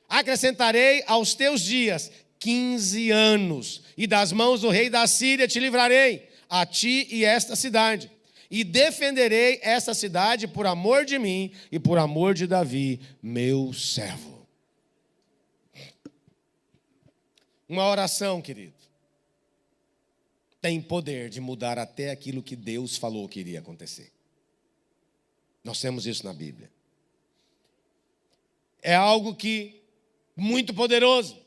acrescentarei aos teus dias 15 anos, e das mãos do rei da Síria te livrarei, a ti e esta cidade, e defenderei esta cidade por amor de mim e por amor de Davi, meu servo. Uma oração, querido, tem poder de mudar até aquilo que Deus falou que iria acontecer. Nós temos isso na Bíblia. É algo que muito poderoso.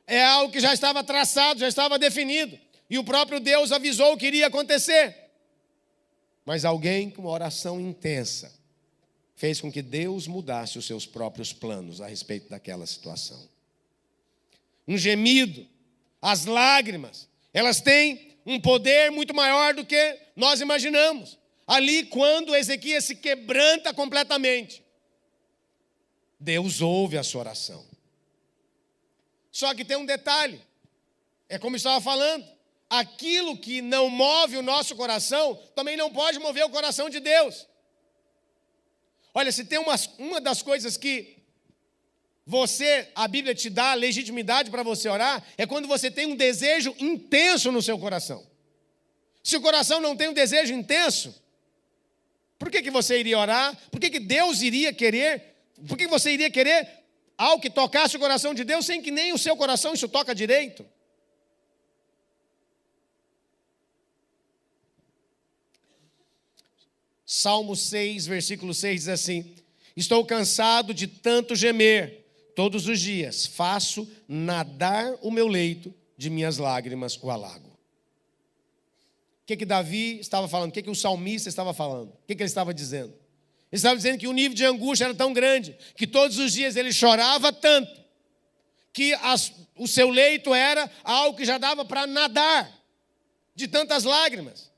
É algo que já estava traçado, já estava definido. E o próprio Deus avisou que iria acontecer. Mas alguém com uma oração intensa fez com que Deus mudasse os seus próprios planos a respeito daquela situação. Um gemido, as lágrimas, elas têm um poder muito maior do que nós imaginamos. Ali, quando Ezequias se quebranta completamente, Deus ouve a sua oração. Só que tem um detalhe, é como eu estava falando, aquilo que não move o nosso coração, também não pode mover o coração de Deus. Olha, se tem uma das coisas que a Bíblia te dá legitimidade para você orar, é quando você tem um desejo intenso no seu coração. Se o coração não tem um desejo intenso, por que você iria orar? Por que Deus iria querer? Por que você iria querer algo que tocasse o coração de Deus, sem que nem o seu coração isso toca direito? Salmo 6, versículo 6 diz assim: estou cansado de tanto gemer, todos os dias faço nadar o meu leito, de minhas lágrimas o alago. O que Davi estava falando? O que o salmista estava falando? O que ele estava dizendo? Ele estava dizendo que o nível de angústia era tão grande, que todos os dias ele chorava tanto, que o seu leito era algo que já dava para nadar, de tantas lágrimas.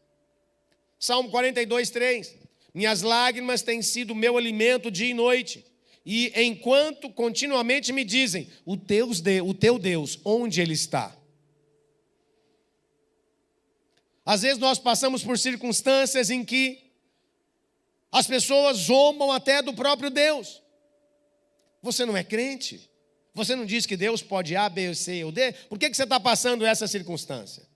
Salmo 42, 3. Minhas lágrimas têm sido meu alimento dia e noite, e enquanto continuamente me dizem, o teu Deus, onde Ele está? Às vezes nós passamos por circunstâncias em que as pessoas zombam até do próprio Deus. Você não é crente? Você não diz que Deus pode A, B, C ou D? Por que você está passando essa circunstância?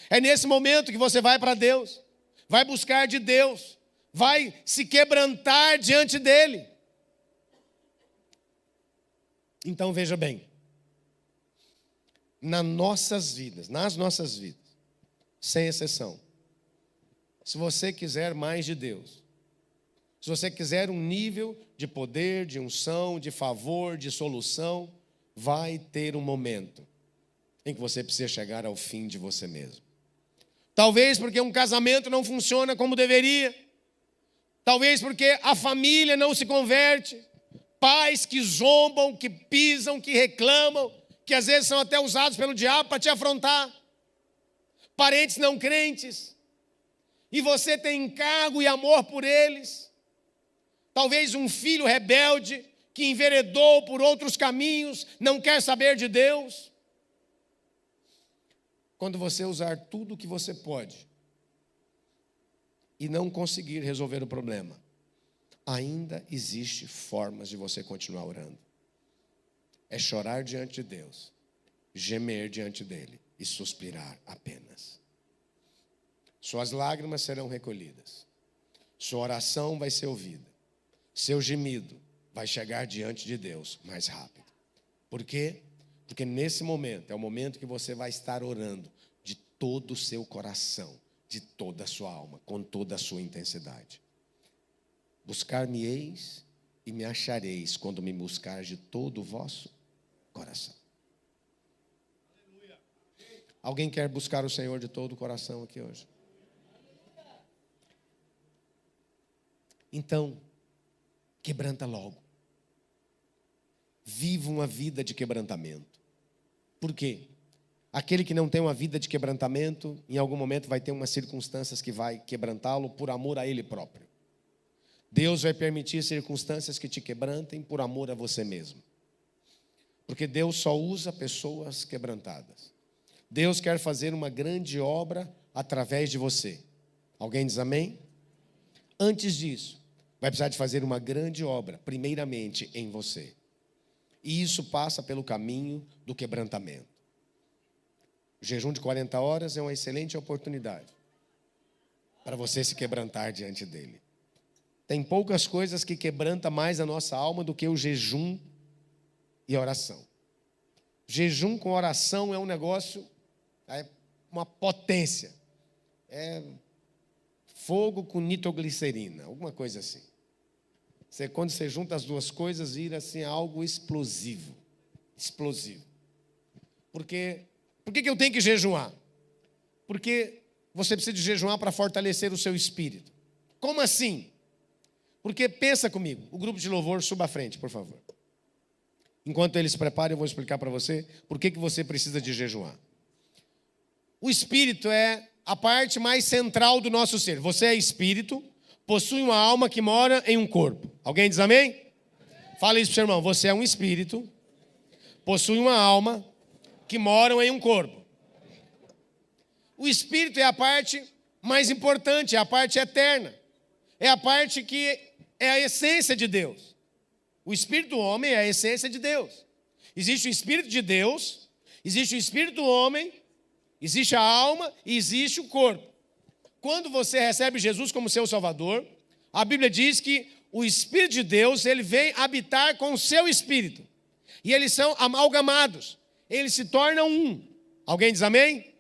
É nesse momento que você vai para Deus, vai buscar de Deus, vai se quebrantar diante dEle. Então veja bem, nas nossas vidas, sem exceção, se você quiser mais de Deus, se você quiser um nível de poder, de unção, de favor, de solução, vai ter um momento em que você precisa chegar ao fim de você mesmo. Talvez porque um casamento não funciona como deveria, talvez porque a família não se converte, pais que zombam, que pisam, que reclamam, que às vezes são até usados pelo diabo para te afrontar, parentes não crentes, e você tem encargo e amor por eles. Talvez um filho rebelde que enveredou por outros caminhos, não quer saber de Deus. Quando você usar tudo o que você pode e não conseguir resolver o problema, ainda existe formas de você continuar orando. É chorar diante de Deus, gemer diante dEle e suspirar apenas. Suas lágrimas serão recolhidas, sua oração vai ser ouvida, seu gemido vai chegar diante de Deus mais rápido. Por quê? Porque nesse momento é o momento que você vai estar orando de todo o seu coração, de toda a sua alma, com toda a sua intensidade. Buscar-me-eis e me achareis quando me buscar de todo o vosso coração. Alguém quer buscar o Senhor de todo o coração aqui hoje? Então, quebranta logo. Viva uma vida de quebrantamento. Por quê? Aquele que não tem uma vida de quebrantamento, em algum momento vai ter umas circunstâncias que vai quebrantá-lo por amor a ele próprio. Deus vai permitir circunstâncias que te quebrantem por amor a você mesmo. Porque Deus só usa pessoas quebrantadas. Deus quer fazer uma grande obra através de você. Alguém diz amém? Antes disso, vai precisar de fazer uma grande obra, primeiramente em você. E isso passa pelo caminho do quebrantamento. O jejum de 40 horas é uma excelente oportunidade para você se quebrantar diante dele. Tem poucas coisas que quebrantam mais a nossa alma do que o jejum e a oração. Jejum com oração é um negócio, é uma potência. É fogo com nitroglicerina, alguma coisa assim. Quando você junta as duas coisas, vira assim algo explosivo. Explosivo. Por que eu tenho que jejuar? Porque você precisa de jejuar para fortalecer o seu espírito. Como assim? Porque pensa comigo, o grupo de louvor suba à frente, por favor. Enquanto eles se preparam, eu vou explicar para você por que você precisa de jejuar. O espírito é a parte mais central do nosso ser. Você é espírito, possui uma alma que mora em um corpo. Alguém diz amém? Fala isso para o seu irmão. Você é um espírito, possui uma alma que mora em um corpo. O espírito é a parte mais importante, é a parte eterna. É a parte que é a essência de Deus. O espírito do homem é a essência de Deus. Existe o espírito de Deus, existe o espírito do homem, existe a alma e existe o corpo. Quando você recebe Jesus como seu Salvador, a Bíblia diz que o Espírito de Deus, ele vem habitar com o seu espírito. E eles são amalgamados. Eles se tornam um. Alguém diz amém?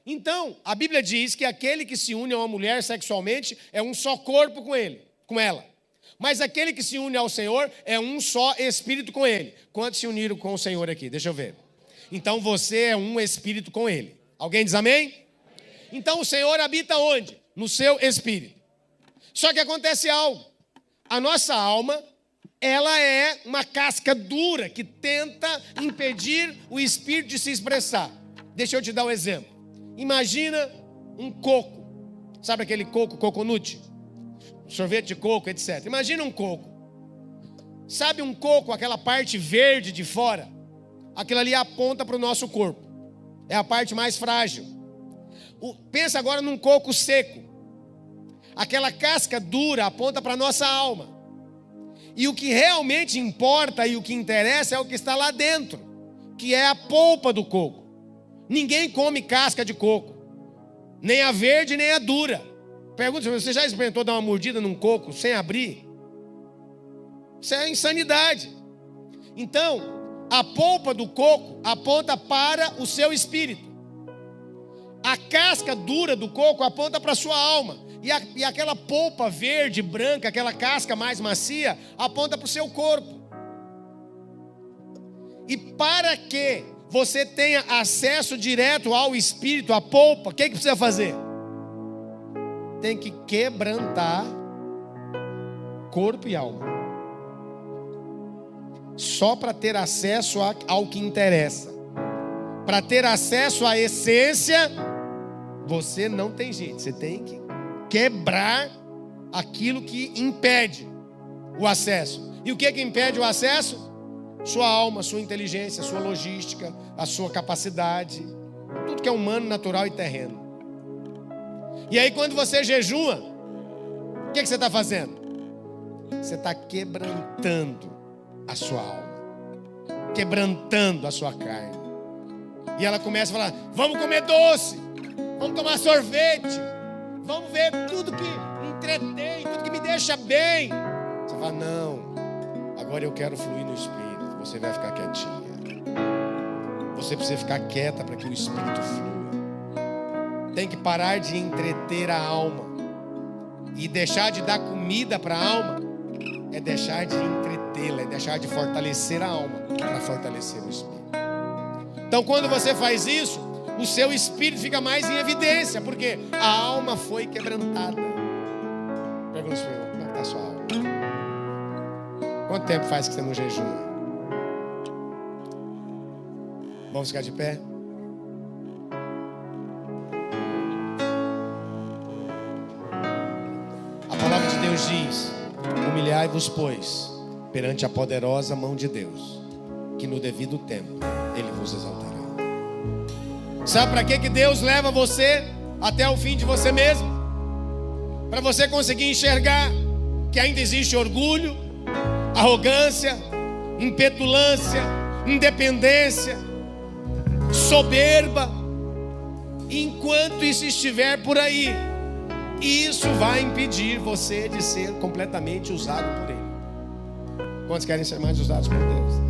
Então, a Bíblia diz que aquele que se une a uma mulher sexualmente é um só corpo com ela. Mas aquele que se une ao Senhor é um só espírito com ele. Quantos se uniram com o Senhor aqui? Deixa eu ver. Então você é um espírito com ele. Alguém diz amém? Então o Senhor habita onde? No seu espírito. Só que acontece algo. A nossa alma, ela é uma casca dura que tenta impedir o espírito de se expressar. Deixa eu te dar um exemplo. Imagina um coco. Sabe aquele coco, coconut? Sorvete de coco, etc. Imagina um coco. Sabe um coco, aquela parte verde de fora? Aquilo ali aponta para o nosso corpo. É a parte mais frágil. Pensa agora num coco seco. Aquela casca dura aponta para a nossa alma. E o que realmente importa e o que interessa é o que está lá dentro, que é a polpa do coco. Ninguém come casca de coco, nem a verde, nem a dura. Pergunta se você já experimentou dar uma mordida num coco sem abrir? Isso é insanidade. Então, a polpa do coco aponta para o seu espírito. A casca dura do coco aponta para a sua alma. E aquela polpa verde, branca, aquela casca mais macia, aponta para o seu corpo. E para que você tenha acesso direto ao espírito, à polpa, o que precisa fazer? Tem que quebrantar corpo e alma. Só para ter acesso ao que interessa. Para ter acesso à essência, você não tem jeito. Você tem que quebrar aquilo que impede o acesso. E o que impede o acesso? Sua alma, sua inteligência, sua logística, a sua capacidade. Tudo que é humano, natural e terreno. E aí quando você jejua, o que você está fazendo? Você está quebrantando a sua alma. Quebrantando a sua carne. E ela começa a falar, vamos comer doce, vamos tomar sorvete, vamos ver tudo que me entretém, tudo que me deixa bem. Você fala, não, agora eu quero fluir no Espírito. Você vai ficar quietinha. Você precisa ficar quieta para que o Espírito flua. Tem que parar de entreter a alma. E deixar de dar comida para a alma é deixar de entretê-la, é deixar de fortalecer a alma para fortalecer o Espírito. Então quando você faz isso, o seu espírito fica mais em evidência, porque a alma foi quebrantada. Pergunta para ele, como é que está a sua alma? Quanto tempo faz que você não jejua? Vamos ficar de pé? A palavra de Deus diz, humilhai-vos, pois, perante a poderosa mão de Deus, que no devido tempo Ele vos exaltará. Sabe para que Deus leva você até o fim de você mesmo? Para você conseguir enxergar que ainda existe orgulho, arrogância, impetulância, independência, soberba. Enquanto isso estiver por aí, isso vai impedir você de ser completamente usado por Ele. Quantos querem ser mais usados por Deus?